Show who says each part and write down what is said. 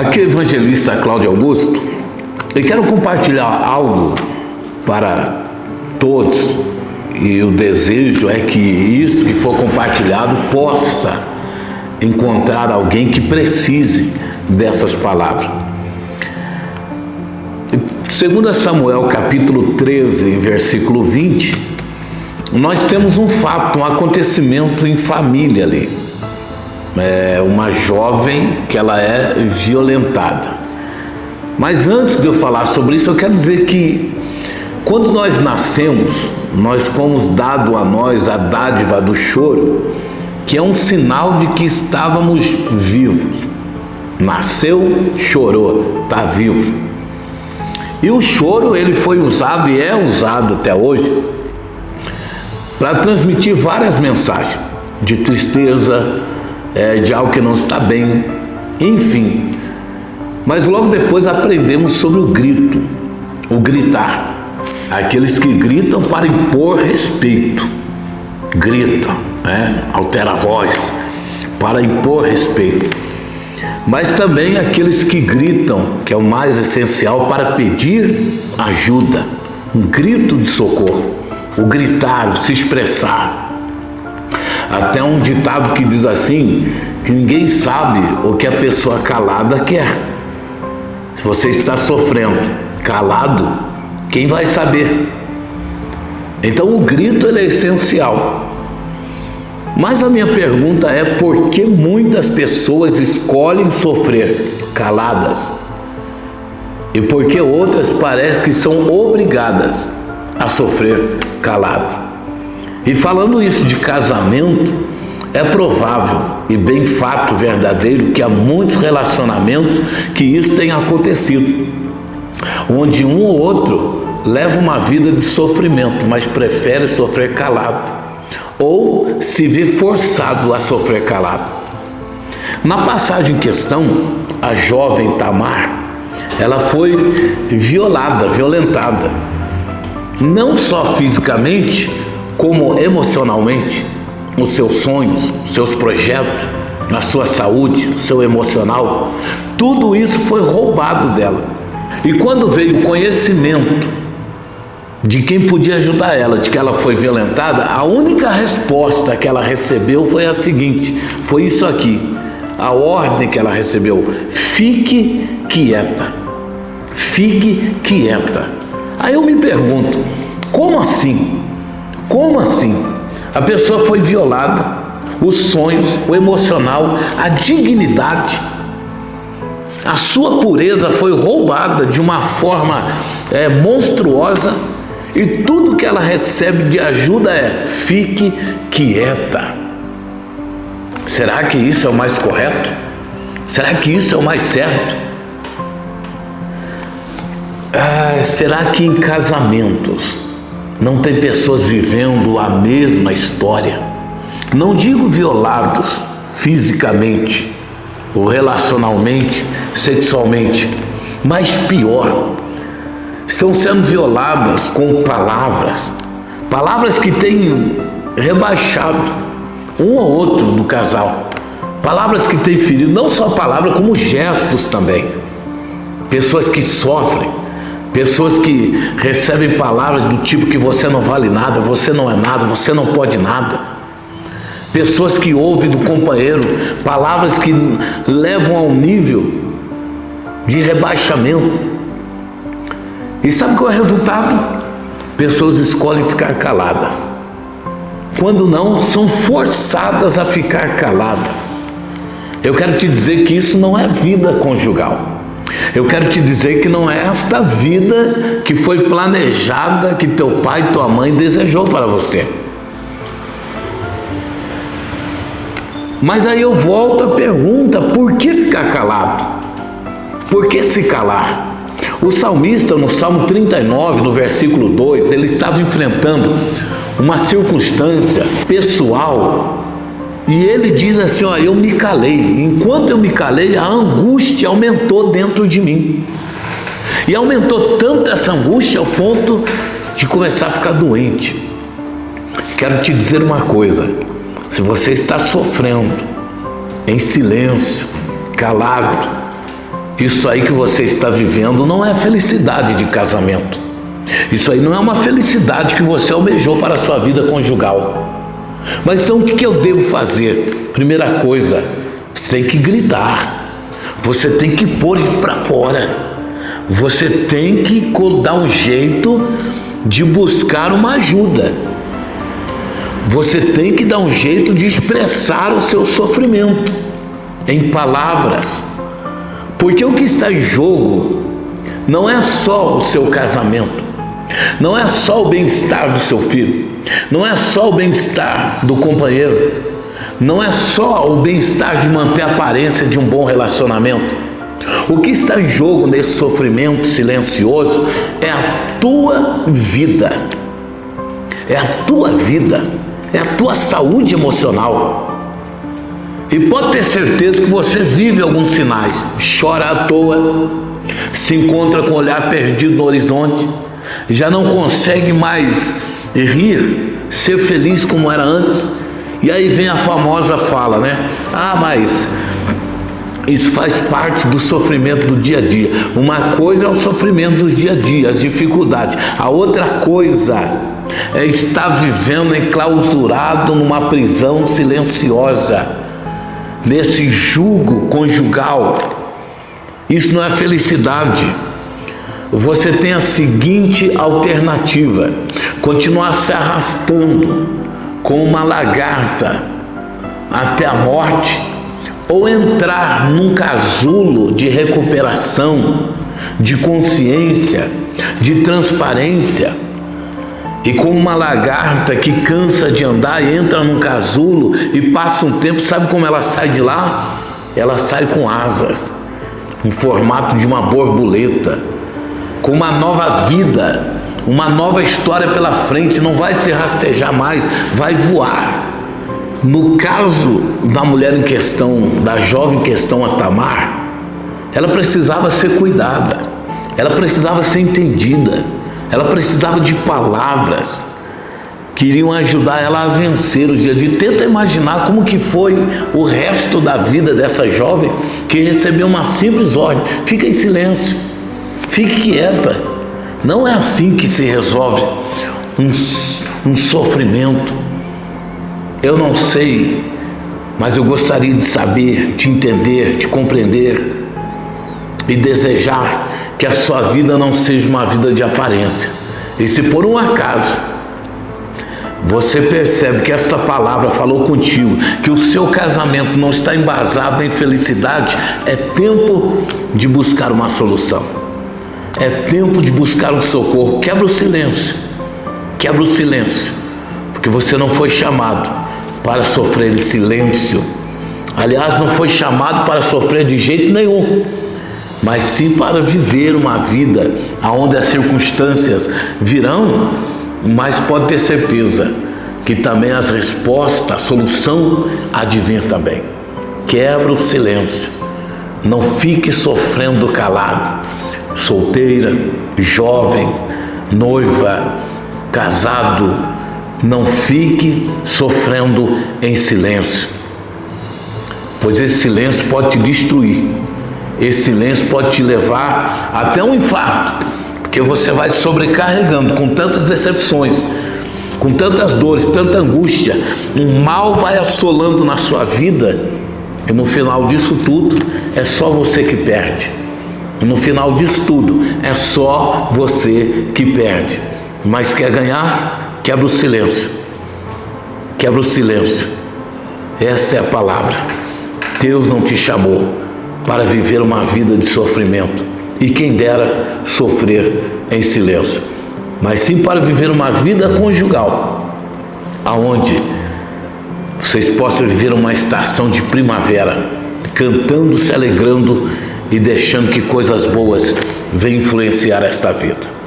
Speaker 1: Aqui é o evangelista Cláudio Augusto e quero compartilhar algo para todos, e o desejo é que isso que for compartilhado possa encontrar alguém que precise dessas palavras. 2 Samuel capítulo 13, versículo 20, nós temos um fato, um acontecimento em família ali. É uma jovem que ela é violentada. Mas antes de eu falar sobre isso, eu quero dizer que quando nós nascemos, nós fomos dado a nós a dádiva do choro, que é um sinal de que estávamos vivos. Nasceu, chorou, está vivo. E o choro, ele foi usado e é usado até hoje para transmitir várias mensagens de tristeza, de algo que não está bem, enfim. Mas logo depois aprendemos sobre o grito, o gritar. Aqueles que gritam para impor respeito, gritam, altera a voz para impor respeito. Mas também aqueles que gritam, que é o mais essencial, para pedir ajuda, um grito de socorro, o gritar, o se expressar. Até um ditado que diz assim, que ninguém sabe o que a pessoa calada quer. Se você está sofrendo calado, quem vai saber? Então o grito ele é essencial. Mas a minha pergunta é: por que muitas pessoas escolhem sofrer caladas? E por que outras parecem que são obrigadas a sofrer calado? E falando isso de casamento, é provável e bem fato verdadeiro que há muitos relacionamentos que isso tem acontecido, onde um ou outro leva uma vida de sofrimento, mas prefere sofrer calado, ou se vê forçado a sofrer calado. Na passagem em questão, a jovem Tamar, ela foi violentada, não só fisicamente, como emocionalmente. Os seus sonhos, seus projetos, a sua saúde, seu emocional, tudo isso foi roubado dela. E quando veio o conhecimento de quem podia ajudar ela, de que ela foi violentada, a única resposta que ela recebeu foi a seguinte, foi isso aqui, a ordem que ela recebeu: fique quieta, fique quieta. Aí eu me pergunto, como assim? Como assim? A pessoa foi violada, os sonhos, o emocional, a dignidade, a sua pureza foi roubada de uma forma monstruosa, e tudo que ela recebe de ajuda é: fique quieta. Será que isso é o mais correto? Será que isso é o mais certo? Será que em casamentos não tem pessoas vivendo a mesma história? Não digo violados fisicamente, ou relacionalmente, sexualmente, mas pior, estão sendo violadas com palavras que têm rebaixado um ou outro do casal, palavras que têm ferido, não só palavras, como gestos também. Pessoas que sofrem, pessoas que recebem palavras do tipo que você não vale nada, você não é nada, você não pode nada. Pessoas que ouvem do companheiro palavras que levam ao nível de rebaixamento. E sabe qual é o resultado? Pessoas escolhem ficar caladas. Quando não, são forçadas a ficar caladas. Eu quero te dizer que isso não é vida conjugal. Eu quero te dizer que não é esta vida que foi planejada, que teu pai e tua mãe desejou para você. Mas aí eu volto à pergunta: por que ficar calado? Por que se calar? O salmista, no Salmo 39, no versículo 2, ele estava enfrentando uma circunstância pessoal, e ele diz assim: eu me calei. Enquanto eu me calei, a angústia aumentou dentro de mim. E aumentou tanto essa angústia ao ponto de começar a ficar doente. Quero te dizer uma coisa: se você está sofrendo em silêncio, calado, isso aí que você está vivendo não é felicidade de casamento. Isso aí não é uma felicidade que você almejou para a sua vida conjugal. Mas então o que eu devo fazer? Primeira coisa, você tem que gritar. Você tem que pôr isso para fora. Você tem que dar um jeito de buscar uma ajuda. Você tem que dar um jeito de expressar o seu sofrimento em palavras. Porque o que está em jogo não é só o seu casamento, não é só o bem-estar do seu filho, não é só o bem-estar do companheiro, não é só o bem-estar de manter a aparência de um bom relacionamento. O que está em jogo nesse sofrimento silencioso é a tua vida, é a tua vida, é a tua saúde emocional. E pode ter certeza que você vive alguns sinais. Chora à toa, se encontra com o olhar perdido no horizonte, já não consegue mais rir, ser feliz como era antes. E aí vem a famosa fala, né? Mas isso faz parte do sofrimento do dia a dia. Uma coisa é o sofrimento do dia a dia, as dificuldades. A outra coisa é estar vivendo enclausurado numa prisão silenciosa, nesse jugo conjugal. Isso não é felicidade. Você tem a seguinte alternativa: continuar se arrastando como uma lagarta até a morte, ou entrar num casulo de recuperação, de consciência, de transparência. E como uma lagarta que cansa de andar e entra num casulo e passa um tempo, sabe como ela sai de lá? Ela sai com asas, em formato de uma borboleta, com uma nova vida, uma nova história pela frente. Não vai se rastejar mais, vai voar. No caso da mulher em questão, da jovem em questão, a Tamar, ela precisava ser cuidada, ela precisava ser entendida, ela precisava de palavras que iriam ajudar ela a vencer os dias de. Tenta imaginar como que foi o resto da vida dessa jovem que recebeu uma simples ordem: fica em silêncio, fique quieta. Não é assim que se resolve um sofrimento. Eu não sei, mas eu gostaria de saber, de entender, de compreender e desejar que a sua vida não seja uma vida de aparência. E se por um acaso você percebe que esta palavra falou contigo, que o seu casamento não está embasado em felicidade, é tempo de buscar uma solução. É tempo de buscar um socorro. Quebra o silêncio. Quebra o silêncio. Porque você não foi chamado para sofrer em silêncio. Aliás, não foi chamado para sofrer de jeito nenhum, mas sim para viver uma vida onde as circunstâncias virão, mas pode ter certeza que também as respostas, a solução há de vir também. Quebra o silêncio. Não fique sofrendo calado. Solteira, jovem, noiva, casado, não fique sofrendo em silêncio, pois esse silêncio pode te destruir. Esse silêncio pode te levar até um infarto, porque você vai sobrecarregando com tantas decepções, com tantas dores, tanta angústia. Um mal vai assolando na sua vida e no final disso tudo é só você que perde. E no final disso tudo é só você que perde. Mas quer ganhar? Quebra o silêncio. Quebra o silêncio. Esta é a palavra. Deus não te chamou para viver uma vida de sofrimento, e quem dera sofrer em silêncio, mas sim para viver uma vida conjugal, aonde vocês possam viver uma estação de primavera, cantando, se alegrando e deixando que coisas boas venham influenciar esta vida.